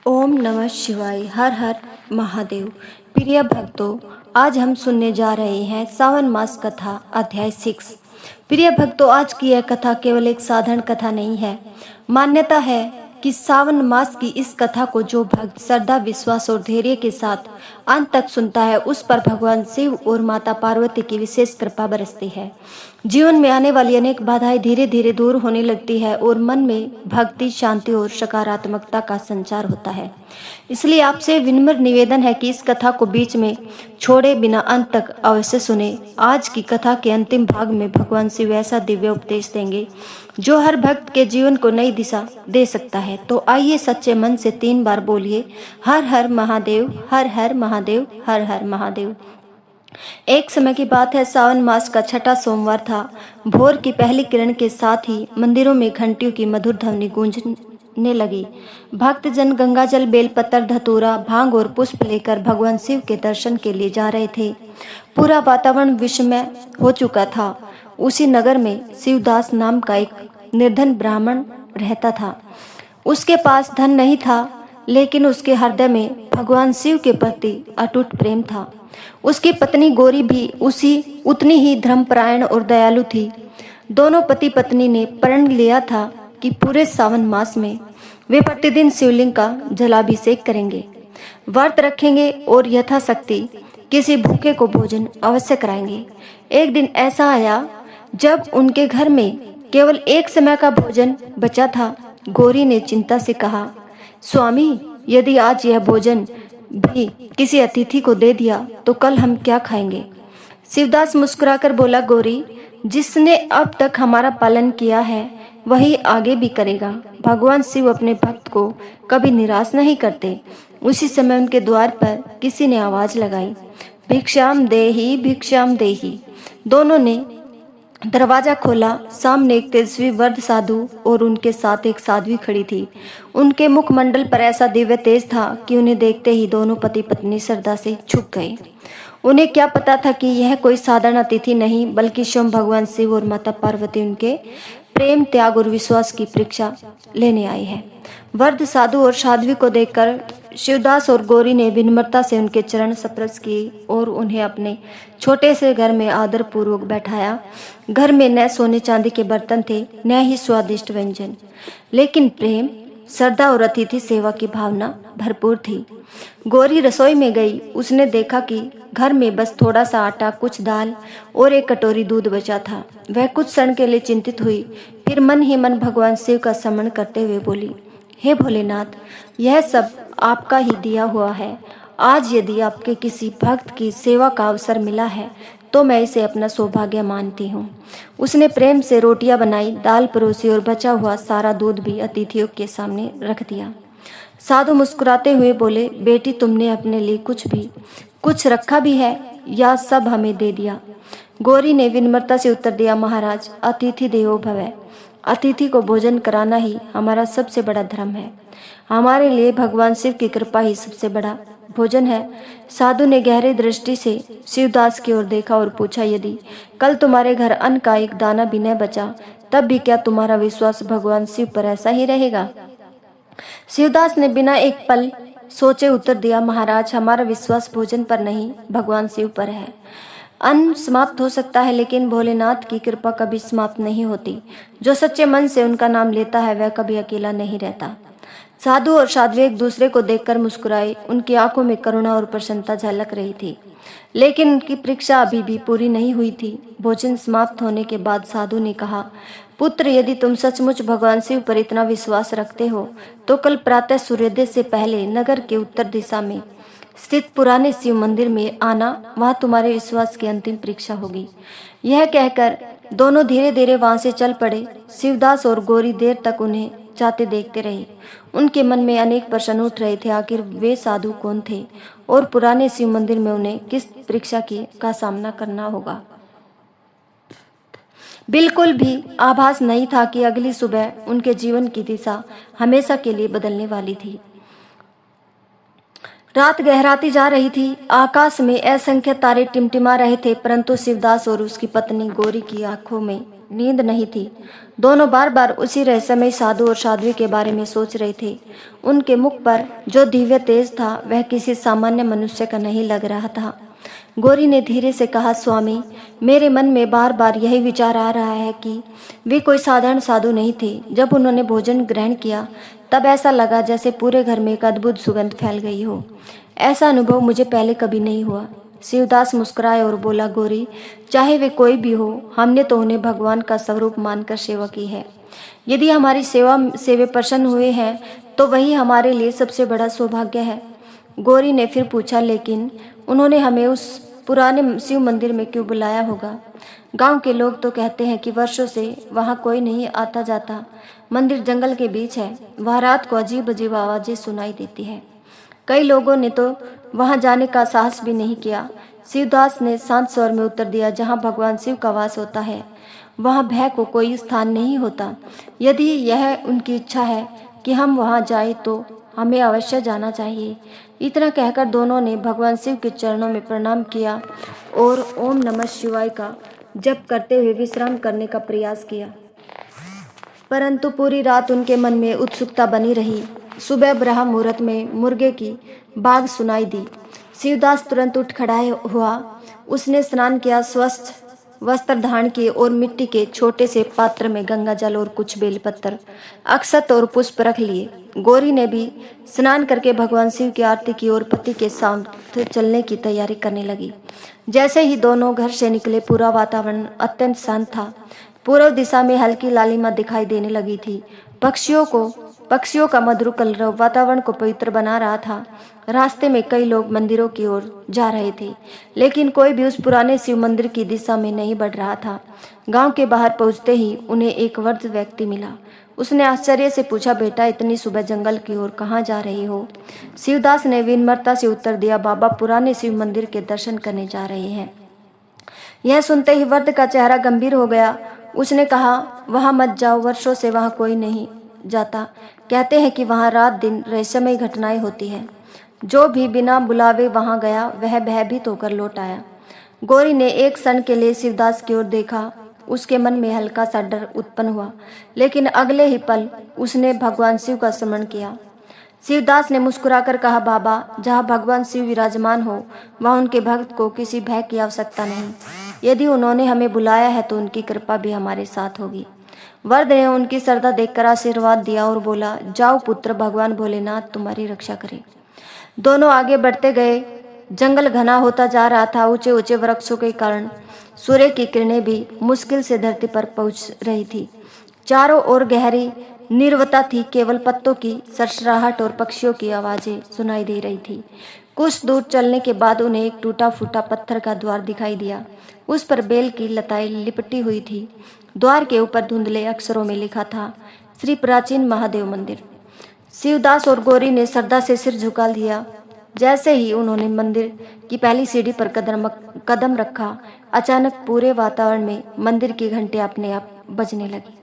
ओम नमः शिवाय। हर हर महादेव। प्रिय भक्तों, आज हम सुनने जा रहे हैं सावन मास कथा अध्याय 6। प्रिय भक्तों, आज की यह कथा केवल एक साधारण कथा नहीं है। मान्यता है कि सावन मास की इस कथा को जो भक्त श्रद्धा, विश्वास और धैर्य के साथ अंत तक सुनता है, उस पर भगवान शिव और माता पार्वती की विशेष कृपा बरसती है। जीवन में आने वाली अनेक बाधाएं धीरे धीरे दूर होने लगती है और मन में भक्ति, शांति और सकारात्मकता का संचार होता है। इसलिए आपसे विनम्र निवेदन है कि इस कथा को बीच में छोड़े बिना अंत तक अवश्य सुने। आज की कथा के अंतिम भाग में भगवान शिव ऐसा दिव्य उपदेश देंगे जो हर भक्त के जीवन को नई दिशा दे सकता है। तो आइए सच्चे मन से 3 बार बोलिए, हर हर महादेव, हर हर महादेव, हर हर महादेव। एक समय की बात है, सावन मास का छठा सोमवार था। भोर की पहली किरण के साथ ही मंदिरों में घंटियों की मधुर ध्वनि गूंजने लगी। भक्तजन गंगाजल, बेलपत्र, धतूरा, भांग और पुष्प लेकर भगवान शिव के दर्शन के लिए जा रहे थे। पूरा वातावरण विस्मय हो चुका था। उसी नगर में शिवदास नाम का एक निर्धन ब्राह्मण रहता था। उसके पास धन नहीं था, लेकिन उसके हृदय में भगवान शिव के प्रति अटूट प्रेम था। उसकी पत्नी गौरी भी उतनी ही धर्मपरायण और दयालु थी। दोनों पति पत्नी ने प्रण लिया था कि पूरे सावन मास में वे प्रतिदिन शिवलिंग का जलाभिषेक करेंगे, व्रत रखेंगे और यथाशक्ति किसी भूखे को भोजन अवश्य कराएंगे। एक दिन ऐसा आया जब उनके घर में केवल एक समय का भोजन बचा था। गौरी ने चिंता से कहा, स्वामी, यदि आज यह भोजन भी किसी अतिथि को दे दिया तो कल हम क्या खाएंगे? शिवदास मुस्कुराकर बोला, गौरी, जिसने अब तक हमारा पालन किया है वही आगे भी करेगा। भगवान शिव अपने भक्त को कभी निराश नहीं करते। उसी समय उनके द्वार पर किसी ने आवाज लगाई, भिक्षाम देहि, भिक्षाम देहि। दोनों ने दरवाजा खोला। सामने एक तेजस्वी वृद्ध साधु और उनके साथ एक साध्वी खड़ी थी। उनके मुखमंडल पर ऐसा दिव्य तेज था कि उन्हें देखते ही दोनों पति पत्नी श्रद्धा से झुक गए। उन्हें क्या पता था कि यह कोई साधारण अतिथि नहीं, बल्कि स्वयं भगवान शिव और माता पार्वती उनके प्रेम, त्याग और विश्वास की परीक्षा लेने आए हैं। वृद्ध साधु और साध्वी को देखकर शिवदास और गौरी ने विनम्रता से उनके चरण स्पर्श किए और उन्हें अपने छोटे से घर में आदर पूर्वक बैठाया। घर में न सोने चांदी के बर्तन थे, न ही स्वादिष्ट व्यंजन, लेकिन प्रेम, श्रद्धा और अतिथि सेवा की भावना भरपूर थी। गौरी रसोई में गई। उसने देखा कि घर में बस थोड़ा सा आटा, कुछ दाल और एक कटोरी दूध बचा था। वह कुछ क्षण के लिए चिंतित हुई, फिर मन ही मन भगवान शिव का स्मरण करते हुए बोली, हे भोलेनाथ, यह सब आपका ही दिया हुआ है। आज यदि आपके किसी भक्त की सेवा का अवसर मिला है तो मैं इसे अपना सौभाग्य मानती हूँ। उसने प्रेम से रोटियां बनाई, दाल परोसी और बचा हुआ सारा दूध भी अतिथियों के सामने रख दिया। साधु मुस्कुराते हुए बोले, बेटी, तुमने अपने लिए कुछ रखा भी है या सब हमें दे दिया? गौरी ने विनम्रता से उत्तर दिया, महाराज, अतिथि देवो भव। अतिथि को भोजन कराना ही हमारा सबसे बड़ा धर्म है। हमारे लिए भगवान शिव की कृपा ही सबसे बड़ा भोजन है। साधु ने गहरी दृष्टि से शिवदास की ओर देखा और पूछा, यदि कल तुम्हारे घर अन्न का एक दाना भी न बचा, तब भी क्या तुम्हारा विश्वास भगवान शिव पर ऐसा ही रहेगा? शिवदास ने बिना एक पल सोचे उत्तर दिया, महाराज, हमारा विश्वास भोजन पर नहीं, भगवान शिव पर है। अन्न समाप्त हो सकता है, लेकिन भोलेनाथ की कृपा कभी समाप्त नहीं होती। जो सच्चे मन से उनका नाम लेता है वह कभी अकेला नहीं रहता। साधु और साध्वी एक दूसरे को देखकर मुस्कुराए। उनकी आंखों में करुणा और प्रसन्नता झलक रही थी, लेकिन उनकी परीक्षा अभी भी पूरी नहीं हुई थी। भोजन समाप्त होने के बाद साधु ने कहा, पुत्र, यदि तुम सचमुच भगवान शिव पर इतना विश्वास रखते हो तो कल प्रातः सूर्योदय से पहले नगर के उत्तर दिशा में स्थित पुराने शिव मंदिर में आना। वहां तुम्हारे विश्वास की अंतिम परीक्षा होगी। यह कहकर दोनों धीरे धीरे वहां से चल पड़े। शिवदास और गौरी देर तक उन्हें जाते देखते रहे। उनके मन में अनेक प्रश्न उठ रहे थे। आखिर वे साधु कौन थे और पुराने शिव मंदिर में उन्हें किस परीक्षा का सामना करना होगा? बिल्कुल भी आभास नहीं था कि अगली सुबह उनके जीवन की दिशा हमेशा के लिए बदलने वाली थी। रात गहराती जा रही थी। आकाश में असंख्य तारे टिमटिमा रहे थे, परंतु शिवदास और उसकी पत्नी गौरी की आंखों में नींद नहीं थी। दोनों बार बार उसी रहस्यमय साधु और साध्वी के बारे में सोच रहे थे। उनके मुख पर जो दिव्य तेज था वह किसी सामान्य मनुष्य का नहीं लग रहा था। गौरी ने धीरे से कहा, स्वामी, मेरे मन में बार बार यही विचार आ रहा है कि वे कोई साधारण साधु नहीं थे। जब उन्होंने भोजन ग्रहण किया तब ऐसा लगा जैसे पूरे घर में एक अद्भुत सुगंध फैल गई हो। ऐसा अनुभव मुझे पहले कभी नहीं हुआ। शिवदास मुस्कुराए और बोला, गौरी, चाहे वे कोई भी हो, हमने तो उन्हें भगवान का स्वरूप मानकर सेवा की है। यदि हमारी सेवा से वे प्रसन्न हुए हैं तो वही हमारे लिए सबसे बड़ा सौभाग्य है। गौरी ने फिर पूछा, लेकिन उन्होंने हमें उस पुराने शिव मंदिर में क्यों बुलाया होगा? गांव के लोग तो कहते हैं कि वर्षों से वहां कोई नहीं आता जाता। मंदिर जंगल के बीच है। वहां रात को अजीब अजीब आवाजें सुनाई देती है। कई लोगों ने तो वहां जाने का साहस भी नहीं किया। शिवदास ने शांत स्वर में उत्तर दिया, जहां भगवान शिव का वास होता है वहां भय को कोई स्थान नहीं होता। यदि यह उनकी इच्छा है कि हम वहां जाएं तो हमें अवश्य जाना चाहिए। इतना कहकर दोनों ने भगवान शिव के चरणों में प्रणाम किया और ओम नमः शिवाय का जप करते हुए विश्राम करने का प्रयास किया। परंतु पूरी रात उनके मन में उत्सुकता बनी रही। सुबह ब्रह्म मुहूर्त में मुर्गे की बाग सुनाई दी। शिवदास तुरंत उठ खड़ा हुआ। उसने स्नान किया, स्वच्छ वस्त्र धारण किए और मिट्टी के छोटे से पात्र में गंगा जल और कुछ बेलपत्र, अक्षत और पुष्प रख लिए। गौरी ने भी स्नान करके भगवान शिव की आरती की और पति के साथ चलने की तैयारी करने लगी। जैसे ही दोनों घर से निकले पूरा वातावरण अत्यंत शांत था। पूर्व दिशा में हल्की लालिमा दिखाई देने लगी थी। पक्षियों का मधुर कलरव वातावरण को पवित्र बना रहा था। रास्ते में कई लोग मंदिरों की ओर जा रहे थे, लेकिन कोई भी उस पुराने शिव मंदिर की दिशा में नहीं बढ़ रहा था। गांव के बाहर पहुंचते ही उन्हें एक वृद्ध व्यक्ति मिला। उसने आश्चर्य से पूछा, बेटा, इतनी सुबह जंगल की ओर कहाँ जा रही हो? शिवदास ने विनम्रता से उत्तर दिया, बाबा, पुराने शिव मंदिर के दर्शन करने जा रहे हैं। यह सुनते ही वृद्ध का चेहरा गंभीर हो गया। उसने कहा, वहां मत जाओ, वर्षों से वहां कोई नहीं जाता। कहते हैं कि वहां रात दिन रहस्यमय घटनाएं होती है। जो भी बिना बुलावे वहां गया वह भयभीत होकर लौट आया। गौरी ने एक क्षण के लिए शिवदास की ओर देखा। उसके मन में हल्का सा डर उत्पन्न हुआ, लेकिन अगले ही पल उसने भगवान शिव का स्मरण किया। शिवदास ने मुस्कुराकर कहा, बाबा, जहाँ भगवान शिव विराजमान हो वहाँ उनके भक्त को किसी भय की आवश्यकता नहीं। यदि उन्होंने हमें बुलाया है तो उनकी कृपा भी हमारे साथ होगी। वृद्ध ने उनकी श्रद्धा देखकर आशीर्वाद दिया और बोला, जाओ पुत्र, भगवान भोलेनाथ तुम्हारी रक्षा करे। दोनों आगे बढ़ते गए। जंगल घना होता जा रहा था। ऊंचे ऊंचे वृक्षों के कारण सूर्य की किरणें भी मुश्किल से धरती पर पहुंच रही थी। चारों ओर गहरी नीरवता थी। केवल पत्तों की सरसराहट और पक्षियों की आवाजें सुनाई दे रही थी। कुछ दूर चलने के बाद उन्हें एक टूटा फूटा पत्थर का द्वार दिखाई दिया। उस पर बेल की लताएं लिपटी हुई थी। द्वार के ऊपर धुंधले अक्षरों में लिखा था, श्री प्राचीन महादेव मंदिर। शिवदास और गौरी ने श्रद्धा से सिर झुका लिया। जैसे ही उन्होंने मंदिर की पहली सीढ़ी पर कदम रखा, अचानक पूरे वातावरण में मंदिर की घंटियां अपने आप बजने लगी।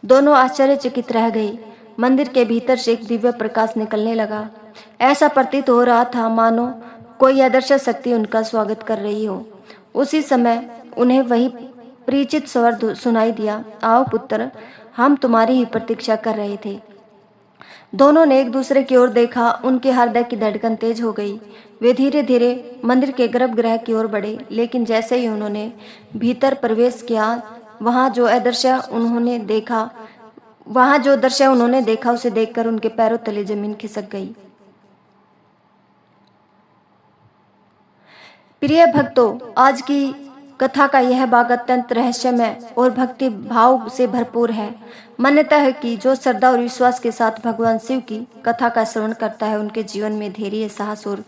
दोनों आश्चर्यचकित रह गए। मंदिर के भीतर से एक दिव्य प्रकाश निकलने लगा। ऐसा प्रतीत हो रहा था मानो कोई अदृश्य शक्ति उनका स्वागत कर रही हो। उसी समय उन्हें वही परिचित स्वर सुनाई दिया, आओ पुत्र, हम तुम्हारी ही प्रतीक्षा कर रहे थे। दोनों ने एक दूसरे की ओर देखा। उनके हृदय की धड़कन तेज हो गई। वे धीरे धीरे मंदिर के गर्भगृह की ओर बढ़े, लेकिन जैसे ही उन्होंने भीतर प्रवेश किया, वहां जो दृश्य उन्होंने देखा उसे देखकर उनके पैरों तले जमीन खिसक गई। प्रिय भक्तों, आज की कथा का यह भाग अत्यंत रहस्यमय और भक्ति भाव से भरपूर है। मान्यता है कि जो श्रद्धा और विश्वास के साथ भगवान शिव की कथा का श्रवण करता है, उनके जीवन में धैर्य, साहस और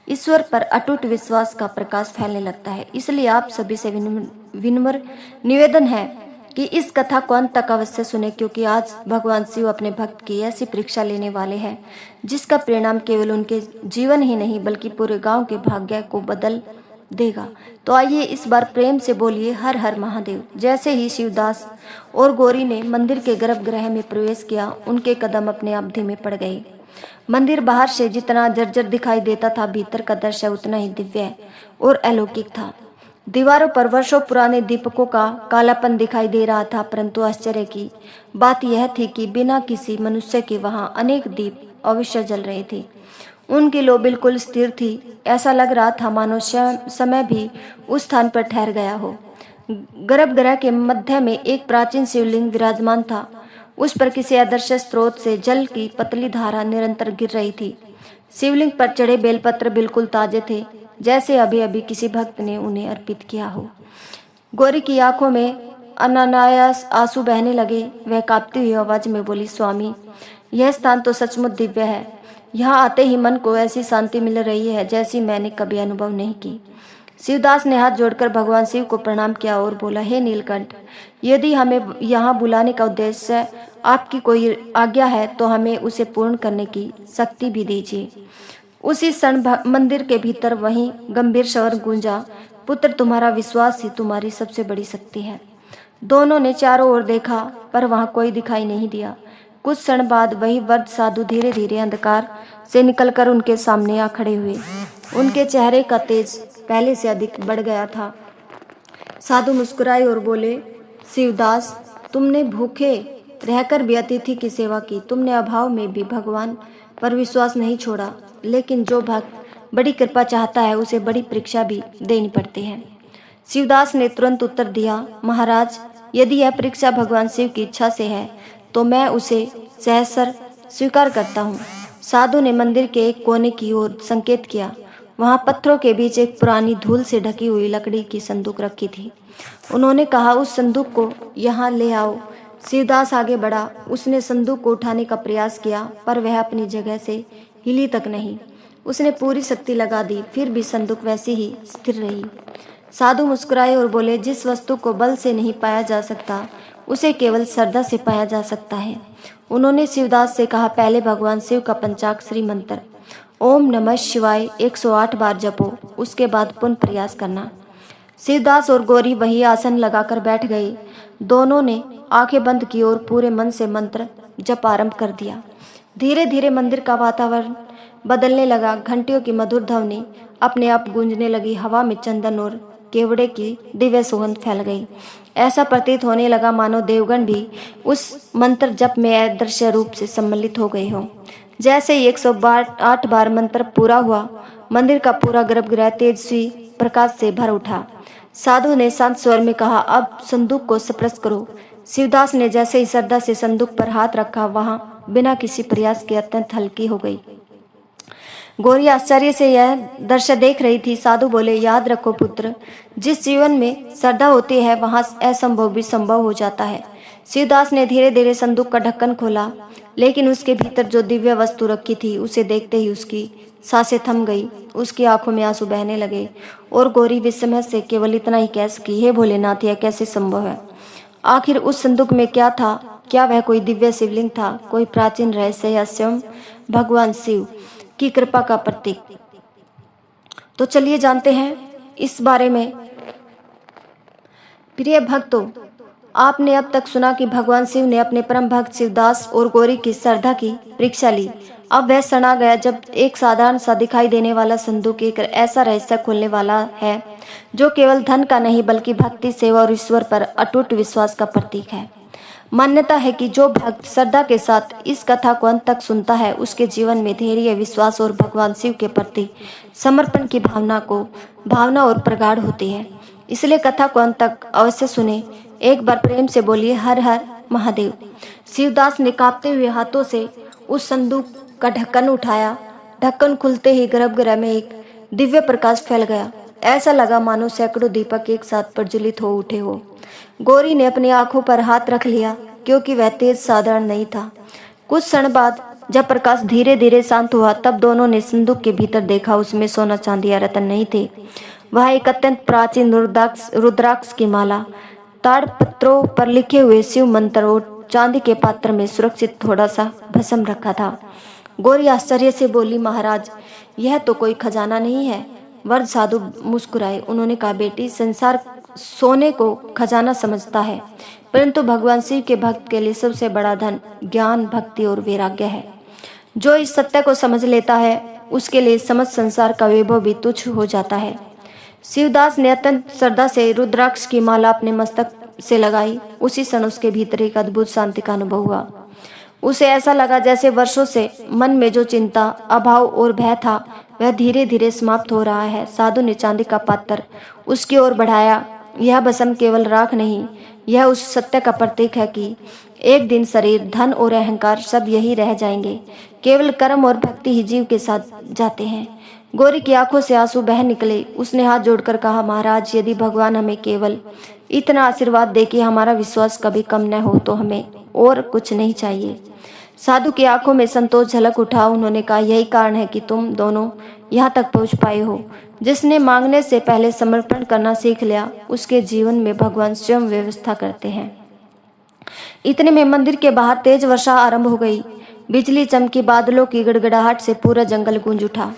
ईश्वर पर अटूट विश्वास का प्रकाश फैलने लगता है। इसलिए आप सभी से विनम्र निवेदन है कि इस कथा को अंत तक अवश्य सुने, क्योंकि आज भगवान शिव अपने भक्त की ऐसी परीक्षा लेने वाले हैं जिसका परिणाम केवल उनके जीवन ही नहीं बल्कि पूरे गांव के भाग्य को बदल देगा। तो आइए इस बार प्रेम से बोलिए, हर हर महादेव। जैसे ही शिवदास और गौरी ने मंदिर के गर्भगृह में प्रवेश किया, उनके कदम अपने आप धीमे पड़ गए। मंदिर बाहर से जितना जर्जर दिखाई देता था, भीतर का दृश्य उतना ही दिव्य और अलौकिक था। दीवारों पर वर्षों पुराने दीपकों का कालापन दिखाई दे रहा था, परंतु आश्चर्य की बात यह थी कि बिना किसी मनुष्य के वहां अनेक दीप अवश्य जल रहे थे। उनकी लो बिल्कुल स्थिर थी। ऐसा लग रहा था मानो समय भी उस स्थान पर ठहर गया हो। गर्भगृह के मध्य में एक प्राचीन शिवलिंग विराजमान था। उस पर किसी अदृश्य स्रोत से जल की पतली धारा निरंतर गिर रही थी। शिवलिंग पर चढ़े बेलपत्र बिल्कुल ताजे थे, जैसे अभी अभी किसी भक्त ने उन्हें अर्पित किया हो। गौरी की आंखों में अनायास आंसू बहने लगे। वह कांपती हुई आवाज में बोली, स्वामी, यह स्थान तो सचमुच दिव्य है। यहाँ आते ही मन को ऐसी शांति मिल रही है जैसी मैंने कभी अनुभव नहीं की। शिवदास ने हाथ जोड़कर भगवान शिव को प्रणाम किया और बोला, हे नीलकंठ, यदि हमें यहाँ बुलाने का उद्देश्य आपकी कोई आज्ञा है तो हमें उसे पूर्ण करने की शक्ति भी दीजिए। उसी क्षण मंदिर के भीतर वहीं गंभीर स्वर गूंजा, पुत्र, तुम्हारा विश्वास ही तुम्हारी सबसे बड़ी शक्ति है। दोनों ने चारों ओर देखा, पर वहां कोई दिखाई नहीं दिया। कुछ क्षण बाद वही वृद्ध साधु धीरे धीरे अंधकार से निकलकर उनके सामने आ खड़े हुए। उनके चेहरे का तेज पहले से अधिक बढ़ गया था। साधु मुस्कुराए और बोले, शिवदास, तुमने भूखे रहकर भी अतिथि की सेवा की। तुमने अभाव में भी भगवान पर विश्वास नहीं छोड़ा। लेकिन जो भक्त बड़ी कृपा चाहता है उसे बड़ी परीक्षा भी देनी पड़ती है। शिवदास ने तुरंत उत्तर दिया, महाराज, यदि यह परीक्षा भगवान शिव की इच्छा से है तो मैं उसे सहसर स्वीकार करता हूँ। साधु ने मंदिर के एक कोने की ओर संकेत किया। वहां पत्थरों के बीच एक पुरानी धूल से ढकी हुई लकड़ी की संदूक रखी थी। उन्होंने कहा, उस संदूक को यहाँ ले आओ। शिवदास आगे बढ़ा। उसने संदूक को उठाने का प्रयास किया, पर वह अपनी जगह से हिली तक नहीं। उसने पूरी शक्ति लगा दी, फिर भी संदूक वैसी ही स्थिर रही। साधु मुस्कुराए और बोले, जिस वस्तु को बल से नहीं पाया जा सकता उसे केवल श्रद्धा से पाया जा सकता है। उन्होंने शिवदास से कहा, पहले भगवान शिव का पंचाक्षरी मंत्र ओम नमः शिवाय 108 बार जपो, उसके बाद पुनः प्रयास करना। शिवदास और गौरी वही आसन लगाकर बैठ गए। दोनों ने आंखें बंद की और पूरे मन से मंत्र जप आरंभ कर दिया। धीरे धीरे मंदिर का वातावरण बदलने लगा। घंटियों की मधुर ध्वनि अपने आप गूंजने लगी। हवा में चंदन और केवड़े की दिव्य सुगंध फैल गई। ऐसा प्रतीत होने लगा मानो देवगण भी उस मंत्र जप में अदृश्य रूप से सम्मिलित हो गए हों। जैसे ही 108 बार मंत्र पूरा हुआ, मंदिर का पूरा गर्भगृह तेजस्वी प्रकाश से भर उठा। साधु ने शांत स्वर में कहा, अब संदूक को स्पर्श करो। शिवदास ने जैसे ही श्रद्धा से संदूक पर हाथ रखा, वहां बिना किसी प्रयास के अत्यंत हल्की हो गई। गौरी आश्चर्य से यह दृश्य देख रही थी। साधु बोले, याद रखो पुत्र, जिस जीवन में श्रद्धा होती है वहां असंभव भी संभव हो जाता है। शिवदास ने धीरे धीरे संदूक का ढक्कन खोला, लेकिन उसके भीतर जो दिव्य वस्तु रखी थी उसे देखते ही उसकी सांसें थम गई। उसकी आंखों में आंसू बहने लगे और गौरी विस्मय से केवल इतना ही कह सकी, हे भोलेनाथ, यह कैसे संभव है? आखिर उस संदूक में क्या था? क्या वह कोई दिव्य शिवलिंग था, कोई प्राचीन रहस्य, या स्वयं भगवान शिव की कृपा का प्रतीक? तो चलिए जानते हैं इस बारे में। प्रिय भक्तों, आपने अब तक सुना कि भगवान शिव ने अपने परम भक्त शिवदास और गौरी की श्रद्धा की परीक्षा ली। अब वह क्षण आ गया जब एक साधारण सा दिखाई देने वाला संदूक एक ऐसा रहस्य खोलने वाला है जो केवल धन का नहीं बल्कि भक्ति, सेवा और ईश्वर पर अटूट विश्वास का प्रतीक है। मान्यता है कि जो भक्त श्रद्धा के साथ इस कथा को अंत तक सुनता है उसके जीवन में धैर्य, विश्वास और भगवान शिव के प्रति समर्पण की भावना और प्रगाढ़ होती है। इसलिए कथा को अंत तक अवश्य सुने। एक बार प्रेम से बोलिए, हर हर महादेव। शिवदास ने कांपते हुए हाथों से उस संदूक का ढक्कन उठाया। ढक्कन खुलते ही गर्भगृह में एक दिव्य प्रकाश फैल गया। ऐसा लगा मानो सैकड़ों दीपक एक साथ प्रज्वलित हो उठे हो। गौरी ने अपनी आंखों पर हाथ रख लिया, क्योंकि वह तेज साधारण नहीं था। कुछ क्षण बाद जब प्रकाश धीरे धीरे शांत हुआ, तब दोनों ने संदूक के भीतर देखा। उसमें सोना, चांदी या रत्न नहीं थे। वह एक अत्यंत प्राचीन रुद्राक्ष की माला, ताड़पत्रों पर लिखे हुए शिव मंत्र और चांदी के पात्र में सुरक्षित थोड़ा सा भस्म रखा था। गौरी आश्चर्य से बोली, महाराज, यह तो कोई खजाना नहीं है। वृद्ध साधु मुस्कुराए। उन्होंने कहा, बेटी, संसार सोने को खजाना समझता है, परंतु भगवान शिव के भक्त के लिए सबसे बड़ा धन ज्ञान, भक्ति और वैराग्य है। जो इस सत्य को समझ लेता है उसके लिए समस्त संसार का वैभव भी तुच्छ हो जाता है। शिवदास ने अत्यंत श्रद्धा से रुद्राक्ष की माला अपने मस्तक से लगाई। उसी क्षण उसके भीतर एक अद्भुत शांति का अनुभव हुआ। उसे ऐसा लगा जैसे वर्षों से मन में जो चिंता, अभाव और भय था वह धीरे धीरे समाप्त हो रहा है। साधु ने चांदी का पात्र उसकी ओर बढ़ाया। यह भस्म केवल राख नहीं, यह उस सत्य का प्रतीक है कि एक दिन शरीर, धन और अहंकार सब यही रह जाएंगे। केवल कर्म और भक्ति ही जीव के साथ जाते हैं। गौरी की आंखों से आंसू बह निकले। उसने हाथ जोड़कर कहा, महाराज, यदि भगवान हमें केवल इतना आशीर्वाद दे कि हमारा विश्वास कभी कम न हो तो हमें और कुछ नहीं चाहिए। साधु की आंखों में संतोष झलक उठा। उन्होंने कहा, यही कारण है कि तुम दोनों यहाँ तक पहुँच पाए हो। जिसने मांगने से पहले समर्पण करना सीख लिया, उसके जीवन में भगवान स्वयं व्यवस्था करते हैं। इतने में मंदिर के बाहर तेज वर्षा आरंभ हो गई। बिजली चमकी, बादलों की गड़गड़ाहट से पूरा जंगल गूंज उठा।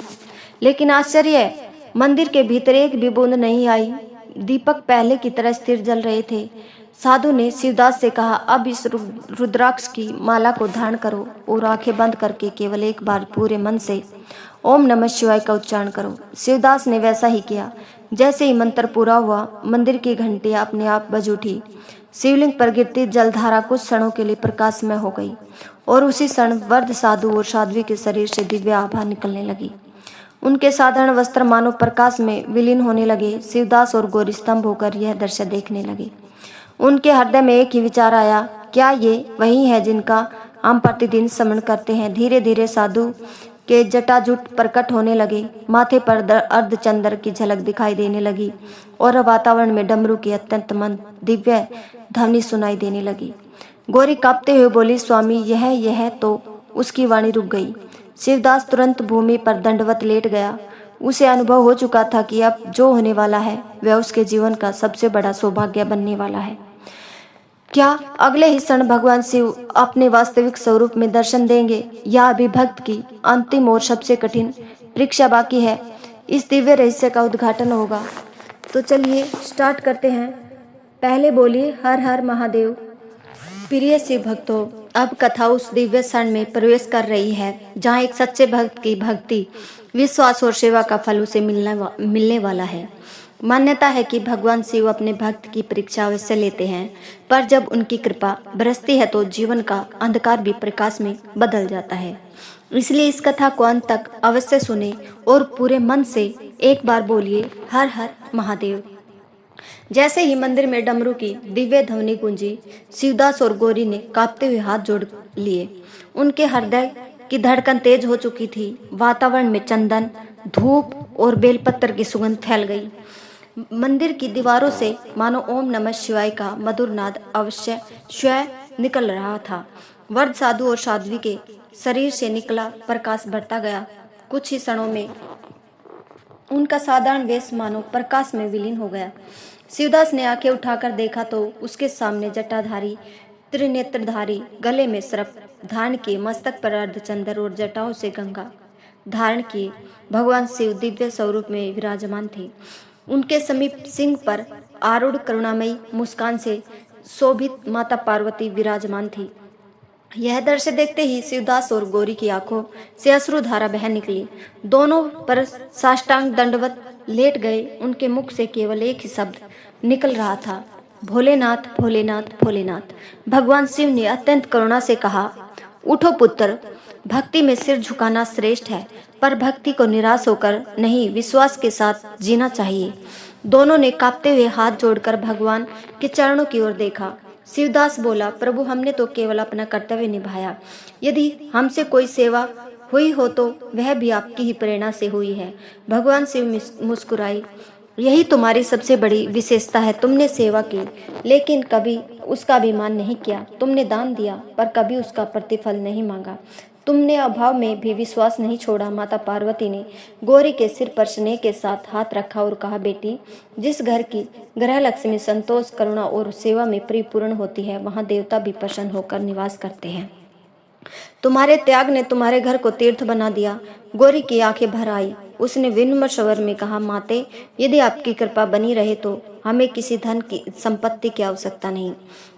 लेकिन आश्चर्य, मंदिर के भीतर एक भी बूंद नहीं आई। दीपक पहले की तरह स्थिर जल रहे थे। साधु ने शिवदास से कहा, अब इस रुद्राक्ष की माला को धारण करो और आंखें बंद करके केवल एक बार पूरे मन से ओम नमः शिवाय का उच्चारण करो। शिवदास ने वैसा ही किया। जैसे ही मंत्र पूरा हुआ, मंदिर की घंटियां अपने आप बज उठी। शिवलिंग पर गिरती जलधारा कुछ क्षणों के लिए प्रकाशमय हो गई और उसी क्षण वृद्ध साधु और साध्वी के शरीर से दिव्य आभा निकलने लगी। उनके साधारण वस्त्र मानो प्रकाश में विलीन होने लगे। शिवदास और गौरी स्तंभ होकर यह दृश्य देखने लगे। उनके हृदय में एक ही विचार आया, क्या ये वही है जिनका हम प्रतिदिन स्मरण करते हैं। धीरे धीरे साधु के जटाजूट प्रकट होने लगे। माथे पर अर्धचंद्र की झलक दिखाई देने लगी और वातावरण में डमरू की अत्यंत मंद दिव्य ध्वनि सुनाई देने लगी। गौरी कांपते हुए बोली, स्वामी, यह तो। उसकी वाणी रुक गई। शिवदास तुरंत भूमि पर दंडवत लेट गया। उसे अनुभव हो चुका था कि अब जो होने वाला है वह उसके जीवन का सबसे बड़ा सौभाग्य बनने वाला है। क्या अगले ही क्षण भगवान शिव अपने वास्तविक स्वरूप में दर्शन देंगे या अभी भक्त की अंतिम और सबसे कठिन परीक्षा बाकी है? इस दिव्य रहस्य का उद्घाटन होगा। तो चलिए स्टार्ट करते हैं। पहले बोलिए हर हर महादेव। प्रिय शिव भक्तों, अब कथा उस दिव्य क्षण में प्रवेश कर रही है जहाँ एक सच्चे भक्त की भक्ति, विश्वास और सेवा का फल उसे मिलने वाला है। मान्यता है कि भगवान शिव अपने भक्त की परीक्षा अवश्य लेते हैं, पर जब उनकी कृपा बरसती है तो जीवन का अंधकार भी प्रकाश में बदल जाता है। इसलिए इस कथा को अंत तक अवश्य सुने और पूरे मन से एक बार बोलिए हर हर महादेव। जैसे ही मंदिर में डमरू की दिव्य ध्वनि गूंजी, शिवदास और गौरी ने कांपते हुए हाथ जोड़ लिए। उनके हृदय की धड़कन तेज हो चुकी थी। वातावरण में चंदन, धूप और बेलपत्र की सुगंध फैल गई। मंदिर की दीवारों से मानो ओम नमः शिवाय का मधुर नाद अवश्य स्वयं निकल रहा था। वृद्ध साधु और साध्वी के शरीर से निकला प्रकाश बढ़ता गया। कुछ ही क्षणों में उनका साधारण वेश मानो प्रकाश में विलीन हो गया। शिवदास ने आंखें उठाकर देखा तो उसके सामने जटाधारी, त्रिनेत्रधारी, गले में सर्प धारण किए, मस्तक पर अर्धचंद्र और जटाओं से गंगा धारण किए भगवान शिव दिव्य स्वरूप में विराजमान थे। उनके समीप सिंह पर आरूढ़ करुणामयी मुस्कान से शोभित माता पार्वती विराजमान थी। यह दृश्य देखते ही शिवदास और गौरी की आंखों से अश्रुधारा बह निकली। दोनों पर साष्टांग दंडवत लेट गए। उनके मुख से केवल एक ही शब्द निकल रहा था, भोलेनाथ भोलेनाथ भोलेनाथ। भगवान शिव ने अत्यंत करुणा से कहा, उठो पुत्र, भक्ति में सिर झुकाना श्रेष्ठ है, पर भक्ति को निराश होकर नहीं, विश्वास के साथ जीना चाहिए। दोनों ने कांपते हुए हाथ जोड़कर भगवान के चरणों की ओर देखा। शिवदास बोला, प्रभु, हमने तो केवल अपना कर्तव्य निभाया। यदि हमसे कोई सेवा हुई हो तो वह भी आपकी ही प्रेरणा से हुई है। भगवान शिव मुस्कुराई, यही तुम्हारी सबसे बड़ी विशेषता है। तुमने सेवा की लेकिन कभी उसका अभिमान नहीं किया। तुमने दान दिया पर कभी उसका प्रतिफल नहीं मांगा। तुमने अभाव में भी विश्वास नहीं छोड़ा। माता पार्वती ने गौरी के सिर पर स्नेह के साथ हाथ रखा और कहा, बेटी, जिस घर की ग्रह लक्ष्मी संतोष, करुणा और सेवा में परिपूर्ण होती है, वहाँ देवता भी प्रसन्न होकर निवास करते हैं। तुम्हारे त्याग ने तुम्हारे घर को तीर्थ बना दिया। गौरी की आंखें भर आई। उसने विनम्र स्वर में कहा, माते, यदि आपकी कृपा बनी रहे तो हमें किसी धन की संपत्ति की आवश्यकता नहीं।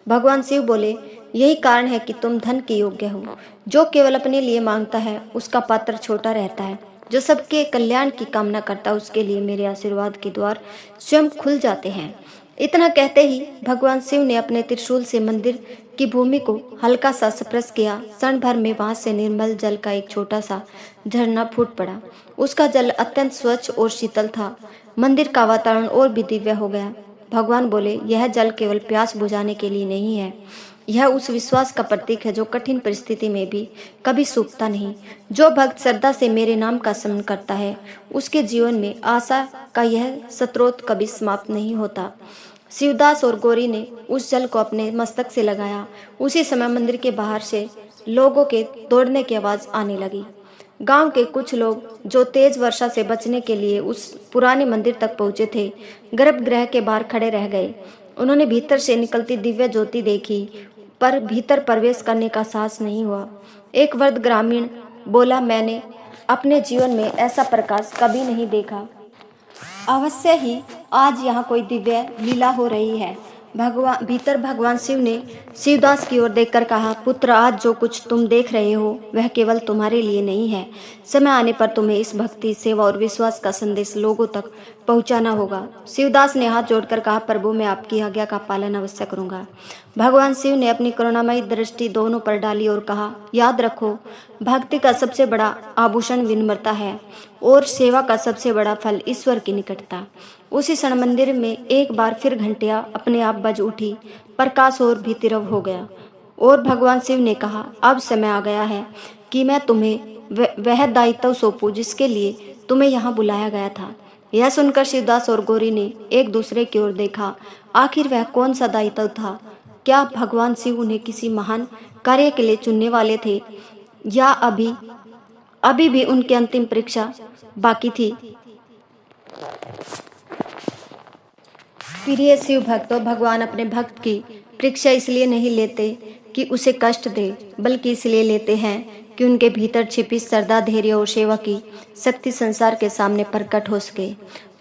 भगवान शिव बोले, यही कारण है कि तुम धन के योग्य हो। जो केवल अपने लिए मांगता है उसका पात्र छोटा रहता है जो सबके कल्याण की कामना करता है उसके लिए मेरे आशीर्वाद के द्वार स्वयं खुल जाते हैं। इतना कहते ही भगवान शिव ने अपने त्रिशूल से मंदिर की भूमि को हल्का सा स्पर्श किया। क्षण भर में वहां से निर्मल जल का एक छोटा सा झरना फूट पड़ा। उसका जल अत्यंत स्वच्छ और शीतल था। मंदिर का वातावरण और भी दिव्य हो गया। भगवान बोले, यह जल केवल प्यास बुझाने के लिए नहीं है, यह उस विश्वास का प्रतीक है जो कठिन परिस्थिति में भी कभी सूखता नहीं। जो भक्त श्रद्धा से मेरे नाम का स्मरण करता है उसके जीवन में आशा का यह स्रोत कभी समाप्त नहीं होता। शिवदास और गौरी ने उस जल को अपने मस्तक से लगाया। उसी समय मंदिर के बाहर से लोगों के दौड़ने की आवाज आने लगी। गांव के कुछ लोग जो तेज वर्षा से बचने के लिए उस पुराने मंदिर तक पहुंचे थे, गर्भगृह के बाहर खड़े रह गए। उन्होंने भीतर से निकलती दिव्य ज्योति देखी, पर भीतर प्रवेश करने का साहस नहीं हुआ। एक वृद्ध ग्रामीण बोला, मैंने अपने जीवन में ऐसा प्रकाश कभी नहीं देखा। अवश्य ही आज यहाँ कोई दिव्य लीला हो रही है। भगवान शिव ने शिवदास की ओर देखकर कहा, पुत्र, आज जो कुछ तुम देख रहे हो वह केवल तुम्हारे लिए नहीं है। समय आने पर तुम्हें इस भक्ति, सेवा और विश्वास का संदेश लोगों तक पहुंचाना होगा। शिवदास ने हाथ जोड़कर कहा, प्रभु, मैं आपकी आज्ञा का पालन अवश्य करूंगा। भगवान शिव ने अपनी करुणामयी दृष्टि दोनों पर डाली और कहा, याद रखो, भक्ति का सबसे बड़ा आभूषण विनम्रता है और सेवा का सबसे बड़ा फल ईश्वर की निकटता। उसी क्षण मंदिर में एक बार फिर घंटियां अपने आप बज उठी। प्रकाश और भी तीव्र हो गया और भगवान शिव ने कहा, अब समय आ गया है कि मैं तुम्हें वह दायित्व सौंपूं जिसके लिए तुम्हें यहाँ बुलाया गया था। यह सुनकर शिवदास और गौरी ने एक दूसरे की ओर देखा। आखिर वह कौन सा दायित्व था? क्या भगवान शिव उन्हें किसी महान कार्य के लिए चुनने वाले थे या अभी भी उनकी अंतिम परीक्षा बाकी थी? प्रिय शिव भक्तों, भगवान अपने भक्त की परीक्षा इसलिए नहीं लेते कि उसे कष्ट दे, बल्कि इसलिए लेते हैं कि उनके भीतर छिपी श्रद्धा, धैर्य और सेवा की शक्ति संसार के सामने प्रकट हो सके।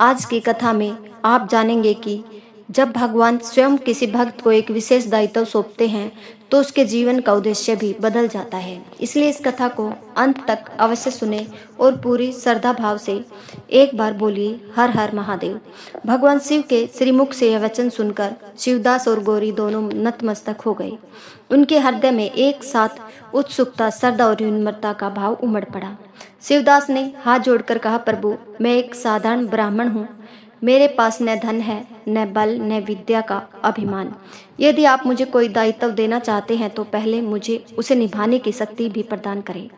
आज की कथा में आप जानेंगे कि जब भगवान स्वयं किसी भक्त को एक विशेष दायित्व सौंपते हैं तो उसके जीवन का उद्देश्य भी बदल जाता है। इसलिए इस कथा को अंत तक अवश्य सुने और पूरी श्रद्धा भाव से एक बार बोलिए, हर हर महादेव। भगवान शिव के श्रीमुख से यह वचन सुनकर शिवदास और गौरी दोनों नतमस्तक हो गए। उनके हृदय में एक साथ उत्सुकता, श्रद्धा और विनम्रता का भाव उमड़ पड़ा। शिवदास ने हाथ जोड़कर कहा, प्रभु, मैं एक साधारण ब्राह्मण हूँ। मेरे पास न धन है, न बल, न विद्या का अभिमान। यदि आप मुझे कोई दायित्व देना चाहते हैं तो पहले मुझे उसे निभाने की शक्ति भी प्रदान करें।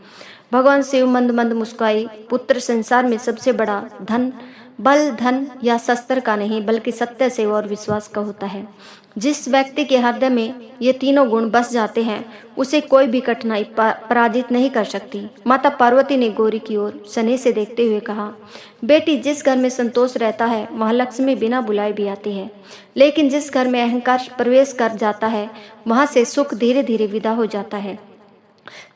भगवान शिव मंद मंद मुस्कुराए, पुत्र, संसार में सबसे बड़ा धन बल, धन या शस्त्र का नहीं बल्कि सत्य, सेवा और विश्वास का होता है। जिस व्यक्ति के हृदय में ये तीनों गुण बस जाते हैं उसे कोई भी कठिनाई पराजित नहीं कर सकती। माता पार्वती ने गौरी की ओर स्नेह से देखते हुए कहा, बेटी, जिस घर में संतोष रहता है वहाँ लक्ष्मी बिना बुलाए भी आती है, लेकिन जिस घर में अहंकार प्रवेश कर जाता है वहाँ से सुख धीरे धीरे विदा हो जाता है।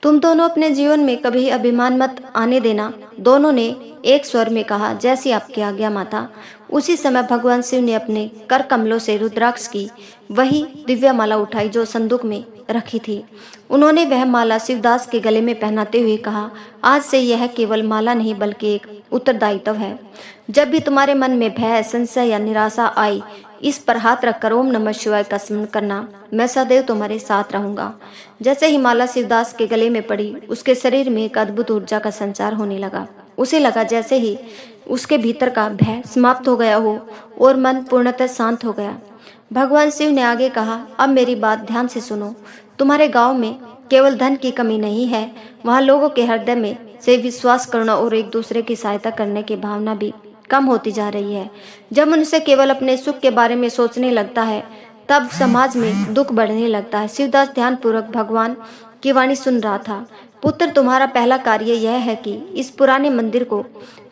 तुम दोनों अपने जीवन में कभी अभिमान मत आने देना। दोनों ने एक स्वर में कहा, जैसी आपकी आज्ञा माता। उसी समय भगवान शिव ने अपने कर कमलों से रुद्राक्ष की वही दिव्य माला उठाई जो संदूक में रखी थी। उन्होंने वह माला शिवदास के गले में पहनाते हुए कहा, आज से यह केवल माला नहीं बल्कि एक उत्तरदायित्व है। जब भी तुम्हारे मन में भय, संशय या निराशा आई, इस पर हाथ रखकर ओम नमः शिवाय का स्मरण करना। मैं सदैव तुम्हारे साथ रहूंगा। जैसे ही माला शिवदास के गले में पड़ी, उसके शरीर में एक अद्भुत ऊर्जा का संचार होने लगा। उसे लगा जैसे ही उसके भीतर का भय समाप्त हो गया हो और मन पूर्णतः शांत हो गया। भगवान शिव ने आगे कहा, अब मेरी बात ध्यान से सुनो। तुम्हारे गांव में केवल धन की कमी नहीं है, वहाँ लोगों के हृदय में से विश्वास, करुणा और एक दूसरे की सहायता करने की भावना भी कम होती जा रही है। जब उनसे केवल अपने सुख के बारे में सोचने लगता है तब समाज में दुख बढ़ने लगता है। शिवदास ध्यानपूर्वक भगवान की वाणी सुन रहा था। पुत्र, तुम्हारा पहला कार्य यह है कि इस पुराने मंदिर को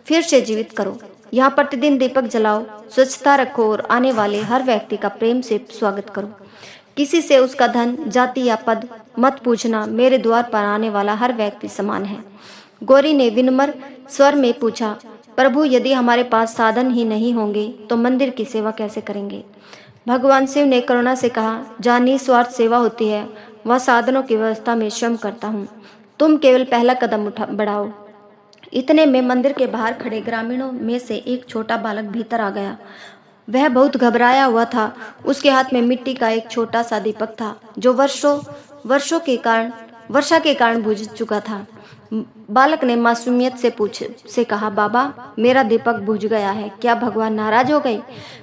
फिर से जीवित करो। यहाँ प्रतिदिन दीपक जलाओ, स्वच्छता रखो और आने वाले हर व्यक्ति का प्रेम से स्वागत करो। किसी से उसका धन, जाति या पद मत पूछना। मेरे द्वार पर आने वाला हर व्यक्ति समान है। गौरी ने विनम्र स्वर में पूछा, प्रभु, यदि हमारे पास साधन ही नहीं होंगे तो मंदिर की सेवा कैसे करेंगे? भगवान शिव ने करुणा से कहा, जहाँ निस्वार्थ सेवा होती है वह साधनों की व्यवस्था में स्वयं करता हूँ। तुम केवल पहला कदम बढ़ाओ। इतने में मंदिर के बाहर खड़े ग्रामीणों में से एक छोटा बालक भीतर आ गया। वह बहुत घबराया हुआ था। उसके हाथ में मिट्टी का एक छोटा सा दीपक था जो वर्षा के कारण बुझ चुका था। बालक ने मासूमियत से कहा, बाबा, मेरा दीपक बुझ गया है, क्या भगवान नाराज हो गए?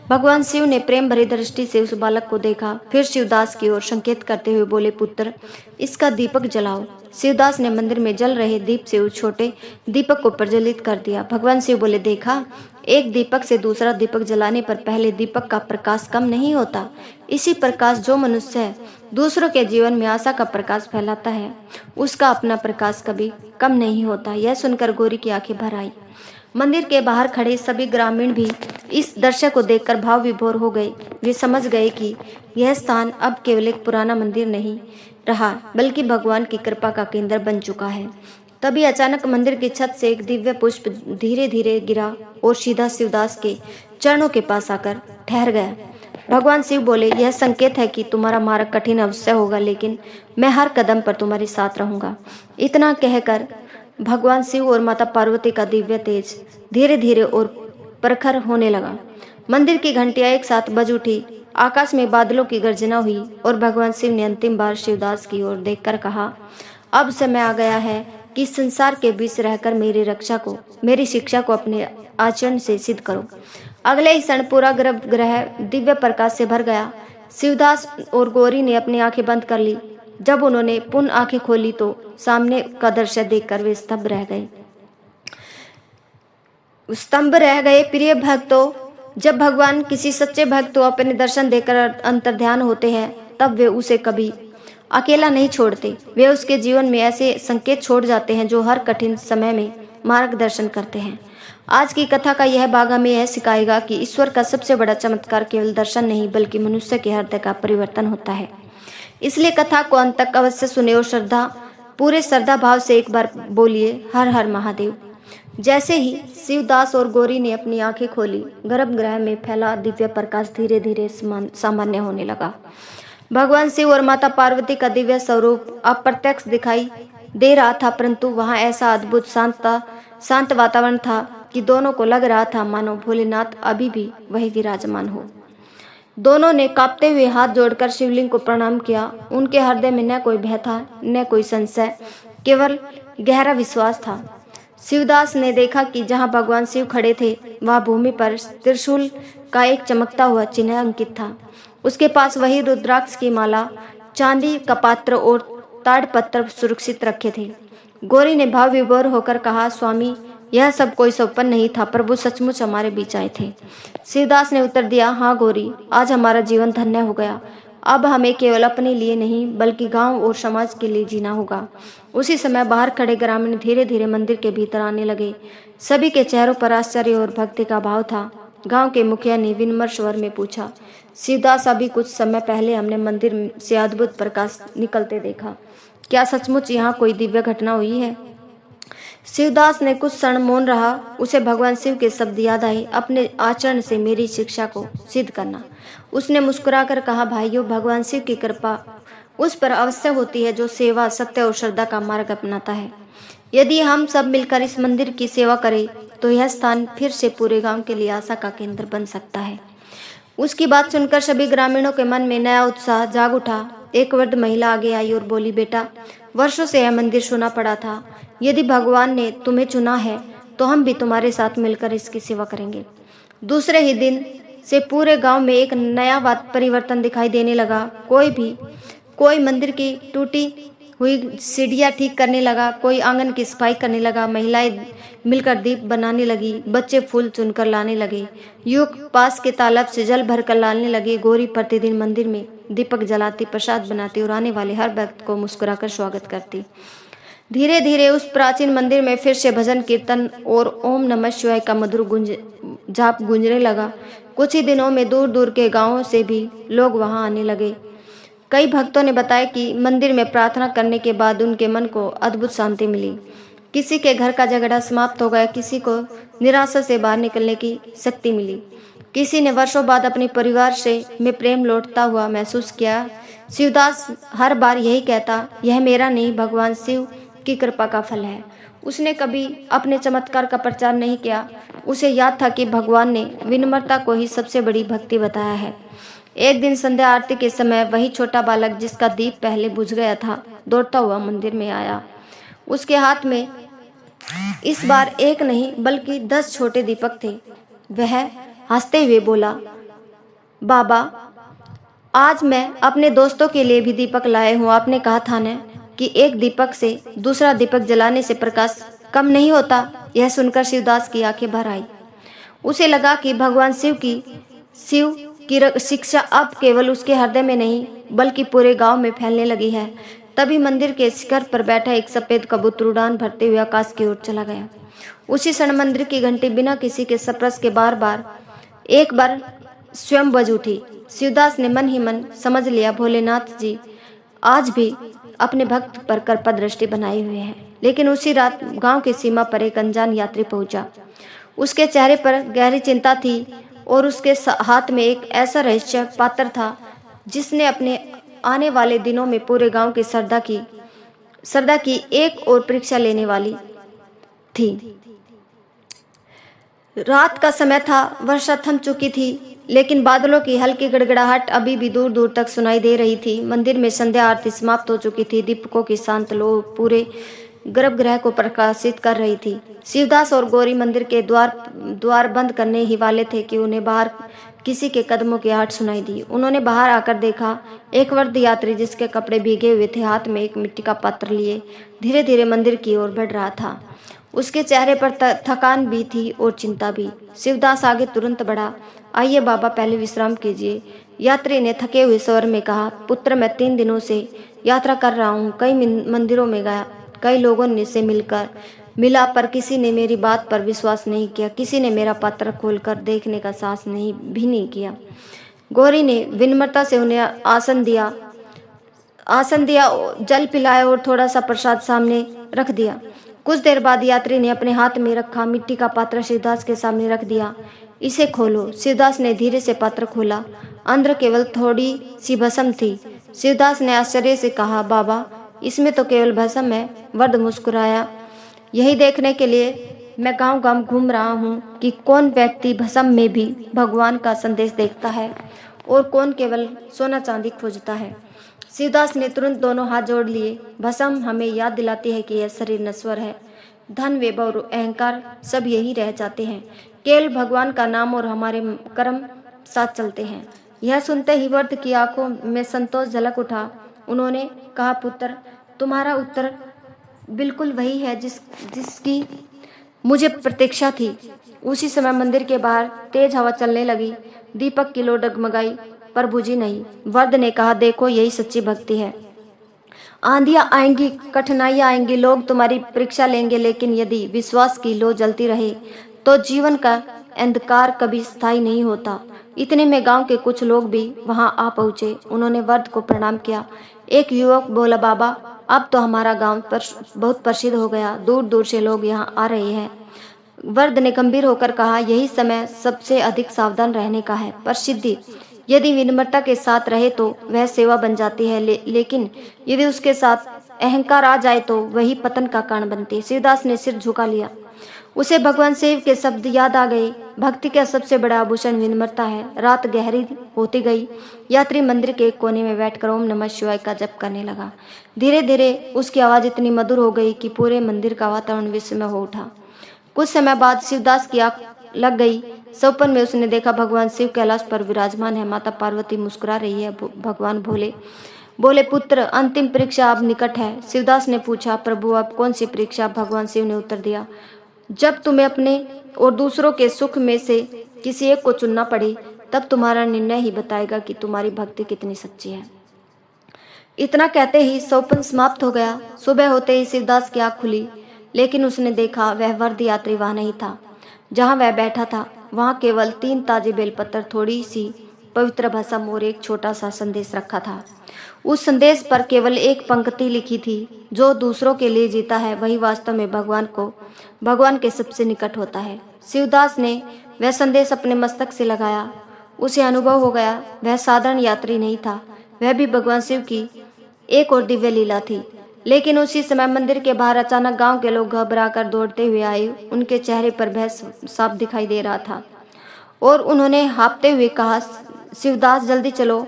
भगवान शिव ने प्रेम भरी दृष्टि से उस बालक को देखा, फिर शिवदास की ओर संकेत करते हुए बोले, पुत्र, इसका दीपक जलाओ। शिवदास ने मंदिर में जल रहे दीप से उस छोटे दीपक को प्रज्वलित कर दिया। भगवान शिव बोले, देखा, एक दीपक से दूसरा दीपक जलाने पर पहले दीपक का प्रकाश कम नहीं होता। इसी प्रकाश जो मनुष्य दूसरों के जीवन में आशा का प्रकाश फैलाता है, उसका अपना प्रकाश कभी कम नहीं होता। यह सुनकर गौरी की आंखें भर आई। मंदिर के बाहर खड़े सभी ग्रामीण भी इस दृश्य को देखकर भाव विभोर हो गए। वे समझ गए कि यह स्थान अब केवल एक पुराना मंदिर नहीं रहा, बल्कि भगवान की कृपा का केंद्र बन चुका है। तभी अचानक मंदिर की छत से एक दिव्य पुष्प धीरे धीरे गिरा और सीधा शिवदास के चरणों के पास आकर ठहर गया। भगवान शिव बोले, यह संकेत है कि तुम्हारा मार्ग कठिन अवश्य होगा, लेकिन मैं हर कदम पर तुम्हारे साथ रहूंगा। इतना कहकर भगवान शिव और माता पार्वती का दिव्य तेज धीरे धीरे और प्रखर होने लगा। मंदिर की घंटियां एक साथ बज उठी, आकाश में बादलों की गर्जना हुई और भगवान शिव ने अंतिम बार शिवदास की ओर देखकर कहा, अब समय आ गया है कि संसार के बीच रहकर मेरी शिक्षा को अपने आचरण से सिद्ध करो। अगले ही क्षण पूरा गर्भगृह दिव्य प्रकाश से भर गया। शिवदास और गौरी ने अपनी आंखें बंद कर ली। जब उन्होंने पुनः आंखें खोली तो सामने का दृश्य देखकर वे स्तब्ध रह गए। प्रिय भक्तों, जब भगवान किसी सच्चे भक्त को अपने दर्शन देकर अंतर्ध्यान होते हैं, तब वे उसे कभी अकेला नहीं छोड़ते। वे उसके जीवन में ऐसे संकेत छोड़ जाते हैं जो हर कठिन समय में मार्गदर्शन करते हैं। आज की कथा का यह भाग हमें यह सिखाएगा कि ईश्वर का सबसे बड़ा चमत्कार केवल दर्शन नहीं, बल्कि मनुष्य के हृदय का परिवर्तन होता है। इसलिए कथा को अंत तक अवश्य सुने और पूरे श्रद्धा भाव से एक बार बोलिए, हर हर महादेव। जैसे ही शिवदास और गौरी ने अपनी आंखें खोली, गर्भगृह में फैला दिव्य प्रकाश धीरे धीरे सामान्य होने लगा। भगवान शिव और माता पार्वती का दिव्य स्वरूप अप्रत्यक्ष दिखाई दे रहा था, परंतु वहां ऐसा अद्भुत शांत वातावरण था कि दोनों को लग रहा था मानो भोलेनाथ अभी भी वही विराजमान हो। दोनों ने कांपते हुए हाथ जोड़कर शिवलिंग को प्रणाम किया। उनके हृदय में न कोई भय था, न कोई संशय, केवल गहरा विश्वास था। शिवदास ने देखा कि जहां भगवान शिव खड़े थे, वहां भूमि पर त्रिशूल का एक चमकता हुआ चिन्ह अंकित था। उसके पास वही रुद्राक्ष की माला, चांदी का पात्र और ताड़पत्र सुरक्षित रखे थे। गौरी ने भाव विभोर होकर कहा, स्वामी, यह सब कोई स्वप्न नहीं था, प्रभु सचमुच हमारे बीच आए थे। शिवदास ने उत्तर दिया, हाँ गौरी, आज हमारा जीवन धन्य हो गया। अब हमें केवल अपने लिए नहीं, बल्कि गांव और समाज के लिए जीना होगा। उसी समय बाहर खड़े ग्रामीण धीरे धीरे मंदिर के भीतर आने लगे। सभी के चेहरों पर आश्चर्य और भक्ति का भाव था। गांव के मुखिया ने विनम्र स्वर में पूछा, शिवदास, अभी कुछ समय पहले हमने मंदिर से अद्भुत प्रकाश निकलते देखा, क्या सचमुच यहाँ कोई दिव्य घटना हुई है? शिवदास ने कुछ क्षण मौन रहा। उसे भगवान शिव के शब्द याद आए, अपने आचरण से मेरी शिक्षा को सिद्ध करना। उसने मुस्कुराकर कहा, भाइयों, भगवान शिव की कृपा उस पर अवश्य होती है जो सेवा, सत्य और श्रद्धा का मार्ग अपनाता है। यदि हम सब मिलकर इस मंदिर की सेवा करें तो यह स्थान फिर से पूरे गांव के लिए आशा का केंद्र बन सकता है। उसकी बात सुनकर सभी ग्रामीणों के मन में नया उत्साह जाग उठा। एक वृद्ध महिला आगे आई और बोली, बेटा, वर्षों से यह मंदिर सुना पड़ा था। यदि भगवान ने तुम्हें चुना है तो हम भी तुम्हारे साथ मिलकर इसकी सेवा करेंगे। दूसरे ही दिन से पूरे गांव में एक नया परिवर्तन दिखाई देने लगा। कोई मंदिर की टूटी हुई सीढ़ियाँ ठीक करने लगा, कोई आंगन की सफाई करने लगा, महिलाएं मिलकर दीप बनाने लगी, बच्चे फूल चुनकर लाने लगे, युवक पास के तालाब से जल भरकर लाने लगे। गौरी प्रतिदिन मंदिर में दीपक जलाती, प्रसाद बनाती और आने वाले हर भक्त को मुस्कुराकर स्वागत करती। धीरे धीरे उस प्राचीन मंदिर में फिर से भजन कीर्तन और ओम नमः शिवाय का मधुर जाप गूंजने लगा। कुछ ही दिनों में दूर दूर के गांवों से भी लोग वहां आने लगे। कई भक्तों ने बताया कि मंदिर में प्रार्थना करने के बाद उनके मन को अद्भुत शांति मिली। किसी के घर का झगड़ा समाप्त हो गया, किसी को निराशा से बाहर निकलने की शक्ति मिली, किसी ने वर्षों बाद अपने परिवार में प्रेम लौटता हुआ महसूस किया। शिवदास हर बार यही कहता, यह मेरा नहीं, भगवान शिव की कृपा का फल है। उसने कभी अपने चमत्कार का प्रचार नहीं किया। उसे याद था कि भगवान ने विनम्रता को ही सबसे बड़ी भक्ति बताया है। एक दिन संध्या आरती के समय वही छोटा बालक जिसका दीप पहले बुझ गया था, दौड़ता हुआ मंदिर में आया। उसके हाथ में इस बार एक नहीं बल्कि 10 छोटे दीपक थे। वह हंसते हुए बोला, बाबा, आज मैं अपने दोस्तों के लिए भी दीपक लाए हूँ। आपने कहा था न कि एक दीपक से दूसरा दीपक जलाने से प्रकाश कम नहीं होता। यह सुनकर शिवदास की आंखें भर आई। उसे लगा कि भगवान शिव की शिक्षा अब केवल उसके हृदय में नहीं बल्कि पूरे गांव में फैलने लगी है। तभी मंदिर के शिखर पर बैठा एक सफेद कबूतर उड़ान भरते हुए आकाश की ओर चला गया। उसी क्षण मंदिर की घंटी बिना किसी के स्पर्श के एक बार स्वयं बज उठी। शिवदास ने मन ही मन समझ लिया, भोलेनाथ जी आज भी अपने भक्त पर कृपा दृष्टि बनाए हुए हैं। लेकिन उसी रात गांव की सीमा पर एक अनजान यात्री पहुंचा। उसके चेहरे पर गहरी चिंता थी और उसके हाथ में एक ऐसा रहस्य पात्र था जिसने अपने आने वाले दिनों में पूरे गांव की श्रद्धा की एक और परीक्षा लेने वाली थी। रात का समय था, वर्षा थम चुकी थी, लेकिन बादलों की हल्की गड़गड़ाहट अभी भी दूर दूर तक सुनाई दे रही थी। मंदिर में संध्या आरती समाप्त हो चुकी थी। दीपकों की शांत लो पूरे गर्भगृह को प्रकाशित कर रही थी। शिवदास और गौरी मंदिर के द्वार बंद करने ही वाले थे कि उन्हें बाहर किसी के कदमों की आहट सुनाई दी। उन्होंने बाहर आकर देखा, एक वृद्ध यात्री जिसके कपड़े भीगे हुए थे, हाथ में एक मिट्टी का पात्र लिए धीरे धीरे मंदिर की ओर बढ़ रहा था। उसके चेहरे पर थकान भी थी और चिंता भी। शिवदास आगे तुरंत बढ़ा। आइए बाबा, पहले विश्राम कीजिए। यात्री ने थके हुए स्वर में कहा, पुत्र, मैं 3 दिनों से यात्रा कर रहा हूँ। कई मंदिरों में गया, कई लोगों ने से मिला, पर किसी ने मेरी बात पर विश्वास नहीं किया। किसी ने मेरा पात्र खोलकर देखने का साहस नहीं किया। गौरी ने विनम्रता से उन्हें आसन दिया, जल पिलाया और थोड़ा सा प्रसाद सामने रख दिया। कुछ देर बाद यात्री ने अपने हाथ में रखा मिट्टी का पात्र शिवदास के सामने रख दिया। इसे खोलो। शिवदास ने धीरे से पात्र खोला। अंदर केवल थोड़ी सी भस्म थी। शिवदास ने आश्चर्य से कहा, बाबा, इसमें तो केवल भस्म है। वृद्ध मुस्कुराया। यही देखने के लिए मैं गांव गांव घूम रहा हूँ कि कौन व्यक्ति भस्म में भी भगवान का संदेश देखता है और कौन केवल सोना चांदी खोजता है। शिवदास ने तुरंत दोनों हाथ जोड़ लिए। भस्म हमें याद दिलाती है कि यह शरीर नश्वर है। धन, वैभव और अहंकार सब यही रह जाते हैं। केवल भगवान का नाम और हमारे कर्म साथ चलते हैं। यह सुनते ही वृद्ध की आंखों में संतोष झलक उठा। उन्होंने कहा, पुत्र, तुम्हारा उत्तर बिल्कुल वही है जिसकी मुझे प्रतीक्षा थी। उसी समय मंदिर के बाहर तेज हवा चलने लगी। दीपक की लो डगमगाई पर बुझी नहीं। वृद्ध ने कहा, देखो, यही सच्ची भक्ति है। आंधियां आएंगी, कठिनाइयां आएंगी, लोग तुम्हारी परीक्षा लेंगे, लेकिन यदि विश्वास की लो जलती रहे तो जीवन का अंधकार कभी स्थायी नहीं होता। इतने में गांव के कुछ लोग भी वहां आ पहुंचे। उन्होंने वृद्ध को प्रणाम किया। एक युवक बोला, बाबा, अब तो हमारा गांव बहुत प्रसिद्ध हो गया। दूर दूर से लोग यहाँ आ रहे हैं। वृद्ध ने गंभीर होकर कहा, यही समय सबसे अधिक सावधान रहने का है। प्रसिद्धि यदि विनम्रता के साथ रहे तो वह सेवा बन जाती है, लेकिन यदि उसके साथ अहंकार आ जाए तो वही पतन का कारण बनती है। शिवदास ने सिर झुका लिया। उसे भगवान शिव के शब्द याद आ गए, भक्ति का सबसे बड़ा आभूषण विनम्रता है। रात गहरी होती गई। यात्री मंदिर के एक कोने में बैठकर ओम नमः शिवाय का जप करने लगा। धीरे धीरे उसकी आवाज इतनी मधुर हो गई कि पूरे मंदिर का वातावरण विस्मय हो उठा। कुछ समय बाद शिवदास की आंख लग गई। सपन में उसने देखा, भगवान शिव कैलाश पर विराजमान है। माता पार्वती मुस्कुरा रही है। भगवान बोले, पुत्र, अंतिम परीक्षा अब निकट है। शिवदास ने पूछा, प्रभु, अब कौन सी परीक्षा? भगवान शिव ने उत्तर दिया, जब तुम्हें अपने और दूसरों के सुख में से किसी एक को चुनना पड़े, तब तुम्हारा निर्णय ही बताएगा कि तुम्हारी भक्ति कितनी सच्ची है। इतना कहते ही सौपन समाप्त हो गया। सुबह होते ही शिवदास की आंख खुली, लेकिन उसने देखा वह वृद्ध यात्री वहां नहीं था। जहां वह बैठा था वहां केवल 3 ताजे बेलपत्र, थोड़ी सी पवित्र भस्म और एक छोटा सा संदेश रखा था। उस संदेश पर केवल एक पंक्ति लिखी थी, जो दूसरों के लिए जीता है वही वास्तव में भगवान के सबसे निकट होता है। शिवदास ने वह संदेश अपने मस्तक से लगाया। उसे अनुभव हो गया, वह साधारण यात्री नहीं था, वह भी भगवान शिव की एक और दिव्य लीला थी। लेकिन उसी समय मंदिर के बाहर अचानक गांव के लोग घबरा कर दौड़ते हुए आए। उनके चेहरे पर भय साफ दिखाई दे रहा था और उन्होंने हाँफते हुए कहा, शिवदास जल्दी चलो,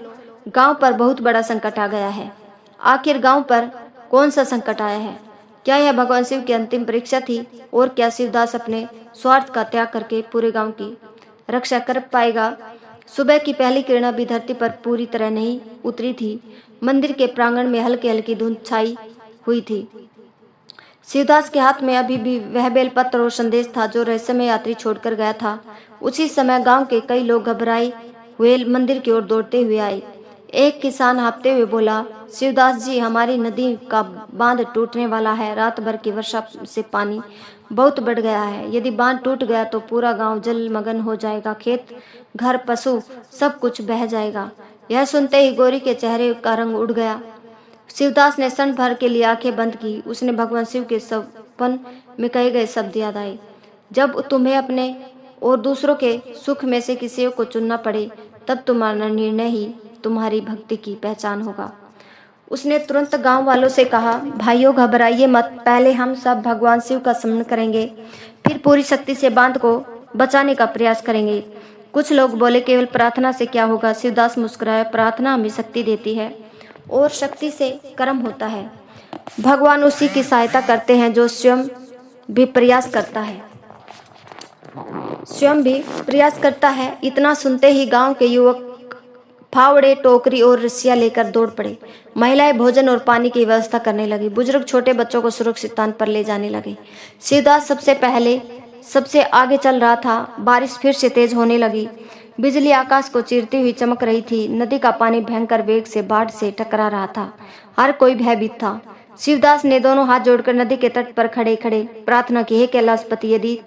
गांव पर बहुत बड़ा संकट आ गया है। आखिर गांव पर कौन सा संकट आया है? क्या यह भगवान शिव की अंतिम परीक्षा थी? और क्या शिवदास अपने स्वार्थ का त्याग करके पूरे गांव की रक्षा कर पाएगा? सुबह की पहली किरण अभी धरती पर पूरी तरह नहीं उतरी थी। मंदिर के प्रांगण में हल्की हल्की धुंध छाई हुई थी। शिवदास के हाथ में अभी भी वह बेलपत्र और संदेश था जो रहस्यमय यात्री छोड़कर गया था। उसी समय गांव के कई लोग घबराए हुए मंदिर की ओर दौड़ते हुए आए। एक किसान हाँफते हुए बोला, शिवदास जी, हमारी नदी का बांध टूटने वाला है। रात भर की वर्षा से पानी बहुत बढ़ गया है। यदि बांध टूट गया तो पूरा गांव जलमग्न हो जाएगा। खेत, घर, पशु सब कुछ बह जाएगा। यह सुनते ही गौरी के चेहरे का रंग उड़ गया। शिवदास ने क्षण भर के लिए आंखें बंद की। उसने भगवान शिव के सपन में कहे गए शब्द याद आए, जब तुम्हें अपने और दूसरों के सुख में से किसी को चुनना पड़े तब तुम्हारा निर्णय ही तुम्हारी भक्ति की पहचान होगा। उसने तुरंत गांव वालों से कहा, भाइयों घबराइए मत, पहले हम सब भगवान शिव का स्मरण करेंगे, फिर पूरी शक्ति से बांध को बचाने का प्रयास करेंगे। कुछ लोग बोले, केवल प्रार्थना से क्या होगा? शिवदास मुस्कुराया, प्रार्थना हमें शक्ति देती है और शक्ति से कर्म होता है। भगवान उसी की सहायता करते हैं जो स्वयं भी प्रयास करता है। इतना सुनते ही गांव के युवक फावड़े, टोकरी और रस्सियां लेकर दौड़ पड़े। महिलाएं भोजन और पानी की व्यवस्था करने लगी। बुजुर्ग छोटे बच्चों को सुरक्षित स्थान पर ले जाने लगे। शिवदास सबसे आगे चल रहा था। बारिश फिर से तेज होने लगी। बिजली आकाश को चीरती हुई चमक रही थी। नदी का पानी भयंकर वेग से बाढ़ से टकरा रहा था। हर कोई भयभीत था। शिवदास ने दोनों हाथ जोड़कर नदी के तट पर खड़े खड़े प्रार्थना की, हे कैलाशपति, यदि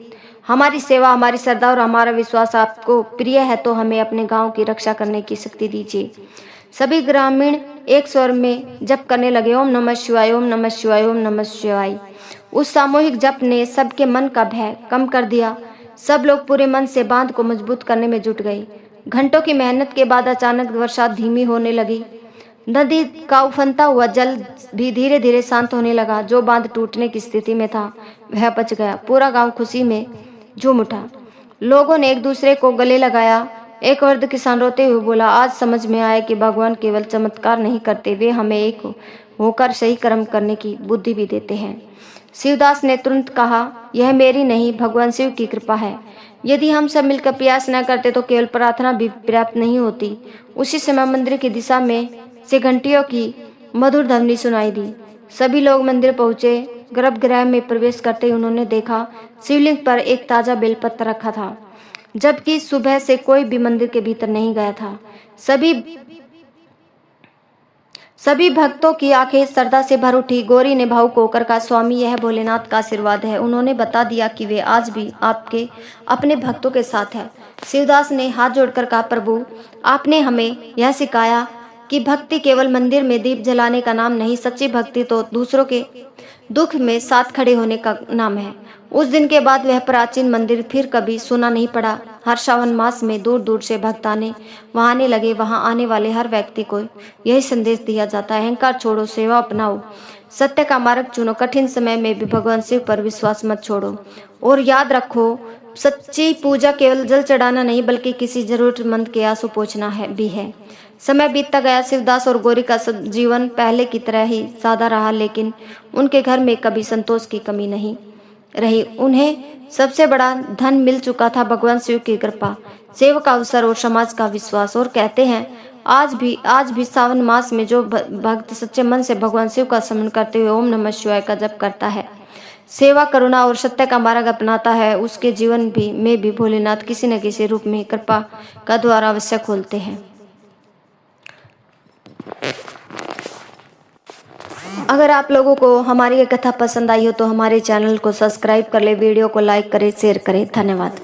हमारी सेवा, हमारी श्रद्धा और हमारा विश्वास आपको प्रिय है तो हमें अपने गांव की रक्षा करने की शक्ति दीजिए। सभी ग्रामीण एक स्वर में जप करने लगे, ओम नमः शिवाय, ओम नमः शिवाय, ओम नमः शिवाय। उस सामूहिक जप ने सबके मन का भय कम कर दिया। सब लोग पूरे मन से बांध को मजबूत करने में जुट गए। घंटों की मेहनत के बाद अचानक वर्षा धीमी होने लगी। नदी का उफनता हुआ जल भी धीरे धीरे शांत होने लगा। जो बांध टूटने की स्थिति में था वह बच गया। पूरा गांव खुशी में झूम उठा। लोगों ने एक दूसरे को गले लगाया। एक वृद्ध किसान रोते हुए बोला, आज समझ में आया कि भगवान केवल चमत्कार नहीं करते, वे हमें एक होकर सही कर्म करने की बुद्धि भी देते हैं। शिवदास ने तुरंत कहा, यह मेरी नहीं, भगवान शिव की कृपा है। यदि हम सब मिलकर प्रयास न करते तो केवल प्रार्थना भी पर्याप्त नहीं होती। उसी समय मंदिर की दिशा में से घंटियों की मधुर ध्वनि सुनाई दी। सभी लोग मंदिर पहुंचे। गर्भगृह में प्रवेश करते ही उन्होंने देखा शिवलिंग पर एक ताजा बेलपत्र रखा था, जबकि सुबह से कोई भी मंदिर के भीतर नहीं गया था। सभी भक्तों की आंखें श्रद्धा से भर उठी। गौरी ने भावुक होकर कहा, स्वामी, यह भोलेनाथ का आशीर्वाद है। उन्होंने बता दिया कि वे आज भी आपके अपने भक्तों के साथ है। शिवदास ने हाथ जोड़कर कहा, प्रभु, आपने हमें यह सिखाया कि भक्ति केवल मंदिर में दीप जलाने का नाम नहीं, सच्ची भक्ति तो दूसरों के दुख में साथ खड़े होने का नाम है। उस दिन के बाद वह प्राचीन मंदिर फिर कभी सुना नहीं पड़ा। हर श्रावण मास में दूर दूर से भक्त वहां आने लगे। वहां आने वाले हर व्यक्ति को यही संदेश दिया जाता है, अहंकार छोड़ो, सेवा अपनाओ, सत्य का मार्ग चुनो, कठिन समय में भी भगवान शिव पर विश्वास मत छोड़ो और याद रखो, सच्ची पूजा केवल जल चढ़ाना नहीं बल्कि किसी जरूरतमंद के आंसू पोंछना भी है। समय बीतता गया। शिवदास और गौरी का सब जीवन पहले की तरह ही सादा रहा, लेकिन उनके घर में कभी संतोष की कमी नहीं रही। उन्हें सबसे बड़ा धन मिल चुका था, भगवान शिव की कृपा, सेवा का अवसर और समाज का विश्वास। और कहते हैं आज भी सावन मास में जो भक्त सच्चे मन से भगवान शिव का स्मरण करते हुए ओम नमः शिवाय का जप करता है, सेवा, करुणा और सत्य का मार्ग अपनाता है, उसके जीवन में भी भोलेनाथ किसी न किसी रूप में कृपा का द्वार अवश्य खोलते हैं। अगर आप लोगों को हमारी ये कथा पसंद आई हो तो हमारे चैनल को सब्सक्राइब कर ले, वीडियो को लाइक करें, शेयर करें। धन्यवाद।